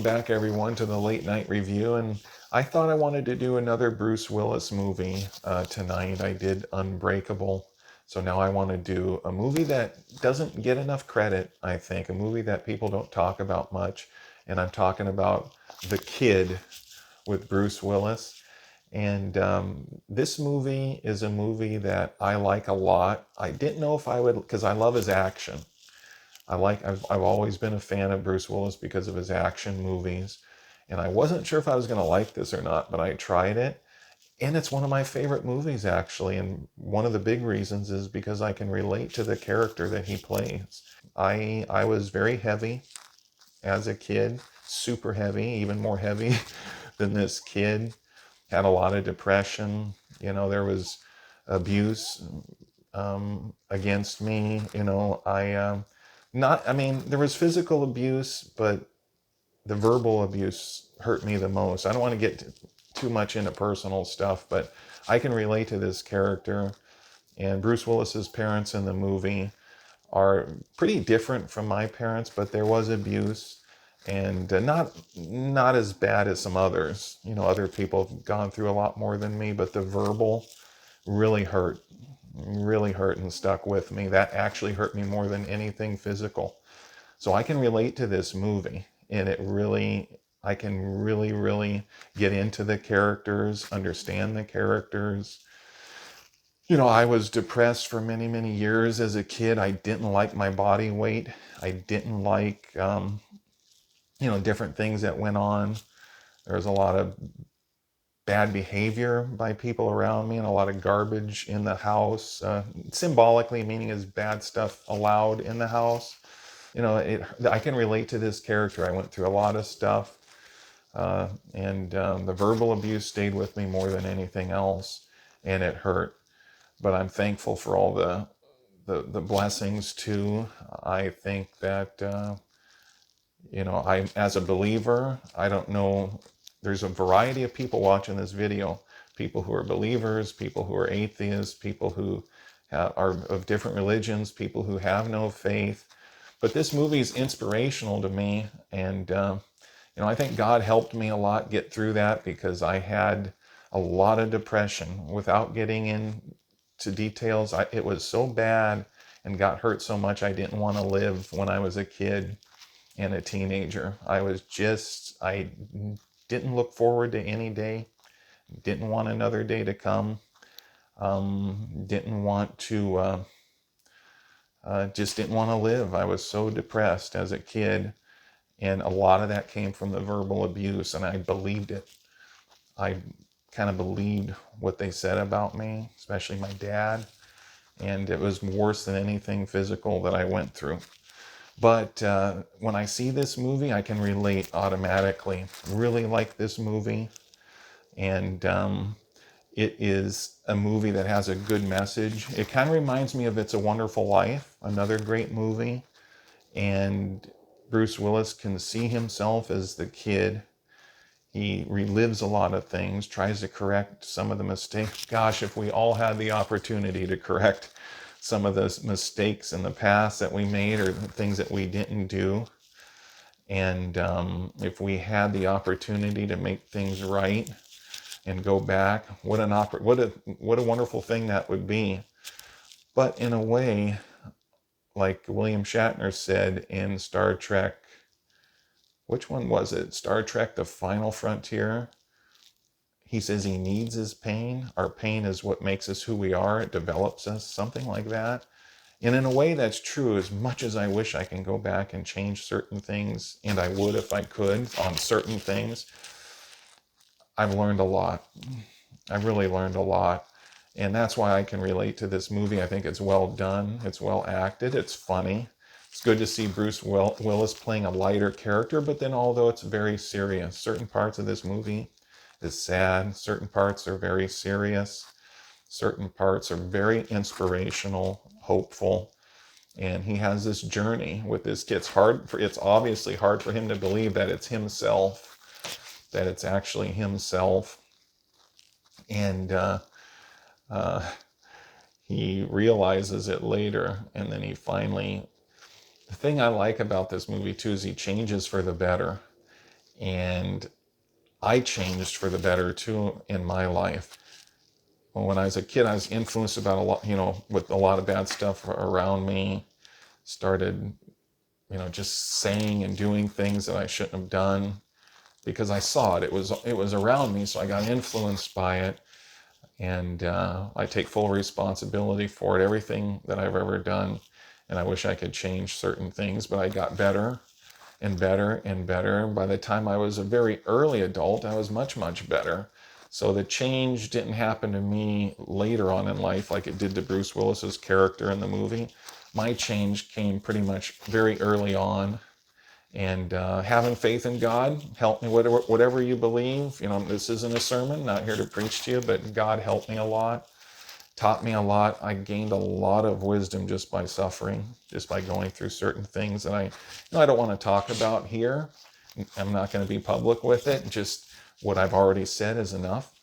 back, everyone, to the late night review. And I thought I wanted to do another Bruce Willis movie tonight. I did Unbreakable. So now I want to do a movie that doesn't get enough credit, I think, a movie that people don't talk about much. And I'm talking about The Kid with Bruce Willis. And this movie is a movie that I like a lot. I didn't know if I would, because I love his action. I've always been a fan of Bruce Willis because of his action movies. And I wasn't sure if I was going to like this or not, but I tried it. And it's one of my favorite movies, actually. And one of the big reasons is because I can relate to the character that he plays. I was very heavy as a kid, super heavy, even more heavy than this kid. Had a lot of depression. There was abuse against me. There was physical abuse, but the verbal abuse hurt me the most. I don't want to get too much into personal stuff, but I can relate to this character. And Bruce Willis's parents in the movie are pretty different from my parents, but there was abuse, and not as bad as some others. Other people have gone through a lot more than me, but the verbal really hurt, and stuck with me. That actually hurt me more than anything physical. So I can relate to this movie, and I can really get into the characters, understand the characters. I was depressed for many years as a kid. I didn't like my body weight. I didn't like, different things that went on. There was a lot of bad behavior by people around me and a lot of garbage in the house. Symbolically, meaning is bad stuff allowed in the house. I can relate to this character. I went through a lot of stuff, and the verbal abuse stayed with me more than anything else, and it hurt. But I'm thankful for all the blessings too. I think that I, as a believer, I don't know. There's a variety of people watching this video. People who are believers, people who are atheists, people who are of different religions, people who have no faith. But this movie is inspirational to me, and I think God helped me a lot get through that, because I had a lot of depression. Without getting into details, it was so bad and got hurt so much I didn't want to live when I was a kid and a teenager. I didn't look forward to any day, didn't want another day to come, didn't want to, just didn't want to live. I was so depressed as a kid, and a lot of that came from the verbal abuse, and I believed it. I kind of believed what they said about me, especially my dad, and it was worse than anything physical that I went through. But when I see this movie, I can relate automatically. Really like this movie. And it is a movie that has a good message. It kind of reminds me of It's a Wonderful Life, another great movie. And Bruce Willis can see himself as the kid. He relives a lot of things, tries to correct some of the mistakes. Gosh, if we all had the opportunity to correct some of those mistakes in the past that we made, or things that we didn't do. And if we had the opportunity to make things right and go back, what a wonderful thing that would be. But in a way, like William Shatner said in Star Trek, which one was it? Star Trek: The Final Frontier. He says he needs his pain. Our pain is what makes us who we are. It develops us, something like that. And in a way, that's true. As much as I wish I can go back and change certain things, and I would if I could on certain things, I've learned a lot. I've really learned a lot. And that's why I can relate to this movie. I think it's well done. It's well acted. It's funny. It's good to see Bruce Willis playing a lighter character, but then although it's very serious, certain parts of this movie is sad. Certain parts are very serious. Certain parts are very inspirational, hopeful. And he has this journey with this kid. It's obviously hard for him to believe that it's himself, that it's actually himself. And he realizes it later, and then the thing I like about this movie too is he changes for the better. And I changed for the better too in my life. When I was a kid, I was influenced about a lot, with a lot of bad stuff around me. Started, just saying and doing things that I shouldn't have done because I saw it. It was around me, so I got influenced by it. And I take full responsibility for it, everything that I've ever done. And I wish I could change certain things, but I got better and better and better. And by the time I was a very early adult, I was much, much better. So the change didn't happen to me later on in life like it did to Bruce Willis's character in the movie. My change came pretty much very early on. And having faith in God, help me, whatever you believe. This isn't a sermon, not here to preach to you, but God helped me a lot, taught me a lot. I gained a lot of wisdom just by suffering, just by going through certain things that I don't want to talk about here. I'm not going to be public with it. Just what I've already said is enough.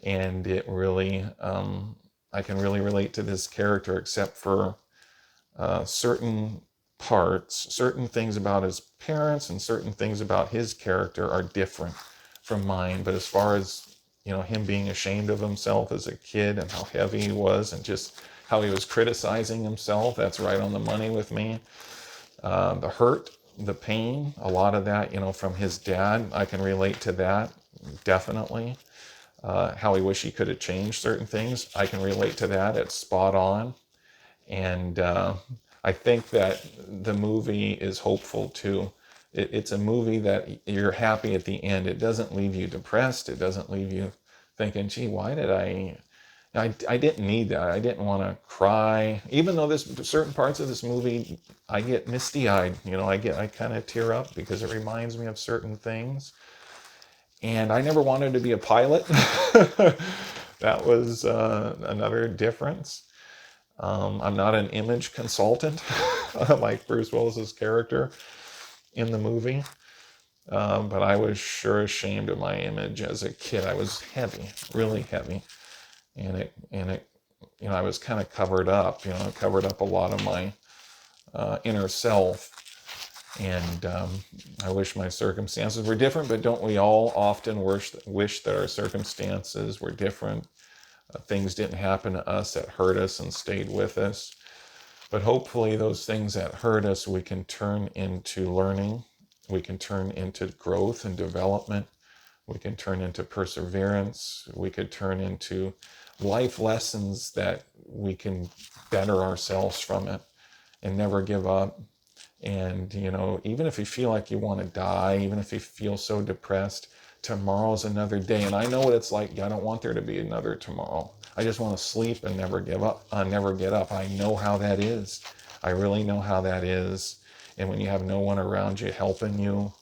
And it really, I can really relate to this character, except for certain parts, certain things about his parents and certain things about his character are different from mine. But as far as, him being ashamed of himself as a kid and how heavy he was and just how he was criticizing himself, that's right on the money with me. The hurt, the pain, a lot of that, from his dad, I can relate to that, definitely. How he wished he could have changed certain things, I can relate to that. It's spot on. And I think that the movie is hopeful too. It's a movie that you're happy at the end. It doesn't leave you depressed. It doesn't leave you thinking, gee, why did I didn't need that. I didn't want to cry. Even though there's certain parts of this movie, I get misty-eyed. I kind of tear up because it reminds me of certain things. And I never wanted to be a pilot. That was another difference. I'm not an image consultant like Bruce Willis's character in the movie, but I was sure ashamed of my image as a kid. I was heavy, really heavy, and it, I was kind of covered up. Covered up a lot of my inner self, and I wish my circumstances were different. But don't we all often wish that our circumstances were different? Things didn't happen to us that hurt us and stayed with us. But hopefully those things that hurt us, we can turn into learning. We can turn into growth and development. We can turn into perseverance. We could turn into life lessons that we can better ourselves from it and never give up. And, even if you feel like you want to die, even if you feel so depressed, tomorrow's another day. And I know what it's like. I don't want there to be another tomorrow. I just want to sleep and never give up, never get up. I know how that is. I really know how that is. And when you have no one around you helping you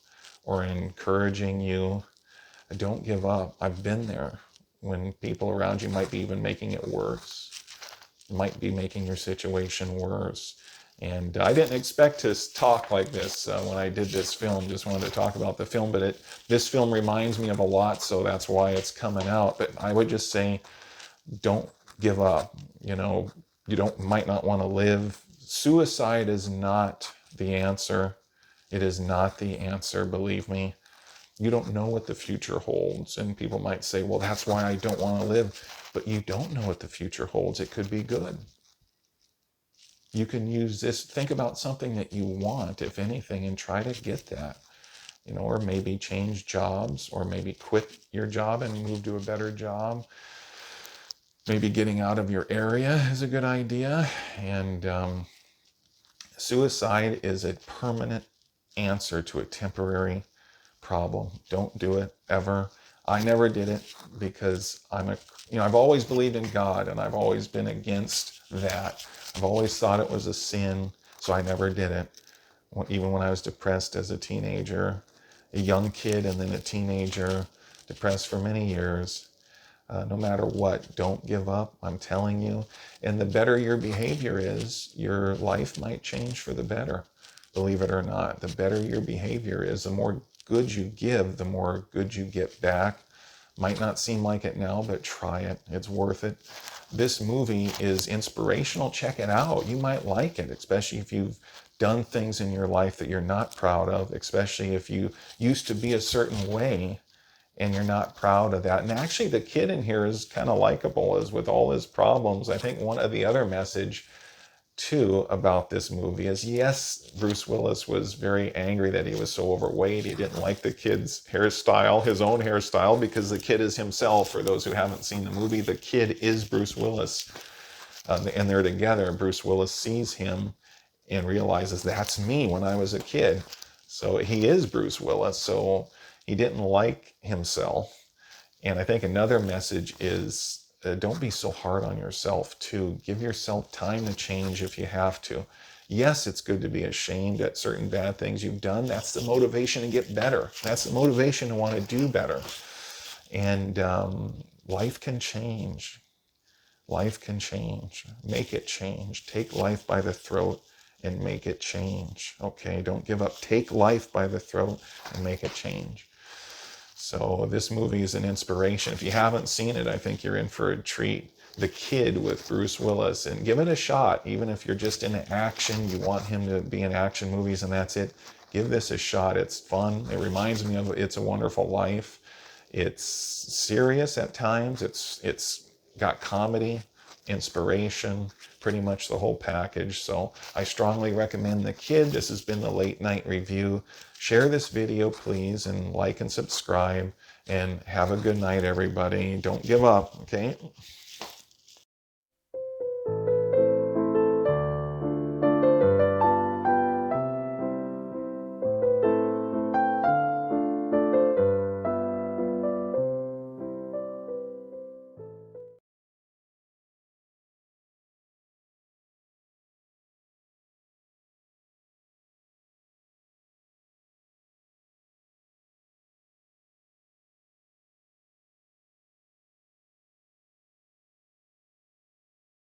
or encouraging you, don't give up. I've been there when people around you might be even making it worse, might be making your situation worse. And I didn't expect to talk like this when I did this film. Just wanted to talk about the film, but this film reminds me of a lot, so that's why it's coming out. But I would just say, don't give up. You might not want to live. Suicide is not the answer. It is not the answer, believe me. You don't know what the future holds. And people might say, well, that's why I don't want to live. But you don't know what the future holds. It could be good. You can use this, think about something that you want, if anything, and try to get that. Or maybe change jobs, or maybe quit your job and move to a better job. Maybe getting out of your area is a good idea. And suicide is a permanent answer to a temporary problem. Don't do it ever. I never did it because I've always believed in God, and I've always been against that. I've always thought it was a sin, so I never did it. Even when I was depressed as a teenager, a young kid and then a teenager, depressed for many years. No matter what, don't give up, I'm telling you. And the better your behavior is, your life might change for the better, believe it or not. The better your behavior is, the more good you give, the more good you get back. Might not seem like it now, but try it. It's worth it. This movie is inspirational. Check it out. You might like it, especially if you've done things in your life that you're not proud of, especially if you used to be a certain way and you're not proud of that. And actually, the kid in here is kind of likable, as with all his problems. I think one of the other message too about this movie is, yes, Bruce Willis was very angry that he was so overweight. He didn't like the kid's hairstyle, his own hairstyle, because the kid is himself. For those who haven't seen the movie, the kid is Bruce Willis, and they're together. Bruce Willis sees him and realizes, that's me when I was a kid. So he is Bruce Willis. So he didn't like himself. And I think another message is, don't be so hard on yourself too. Give yourself time to change if you have to. Yes, it's good to be ashamed at certain bad things you've done. That's the motivation to get better. That's the motivation to want to do better. And life can change. Life can change. Make it change. Take life by the throat and make it change. Okay, don't give up. Take life by the throat and make it change. So this movie is an inspiration. If you haven't seen it, I think you're in for a treat. The Kid with Bruce Willis, and give it a shot. Even if you're just into action, you want him to be in action movies and that's it, give this a shot. It's fun. It reminds me of It's a Wonderful Life. It's serious at times. It's got comedy, inspiration, pretty much the whole package. So I strongly recommend The Kid. This has been the Late Night Review. Share this video, please, and like and subscribe. And have a good night, everybody. Don't give up, okay?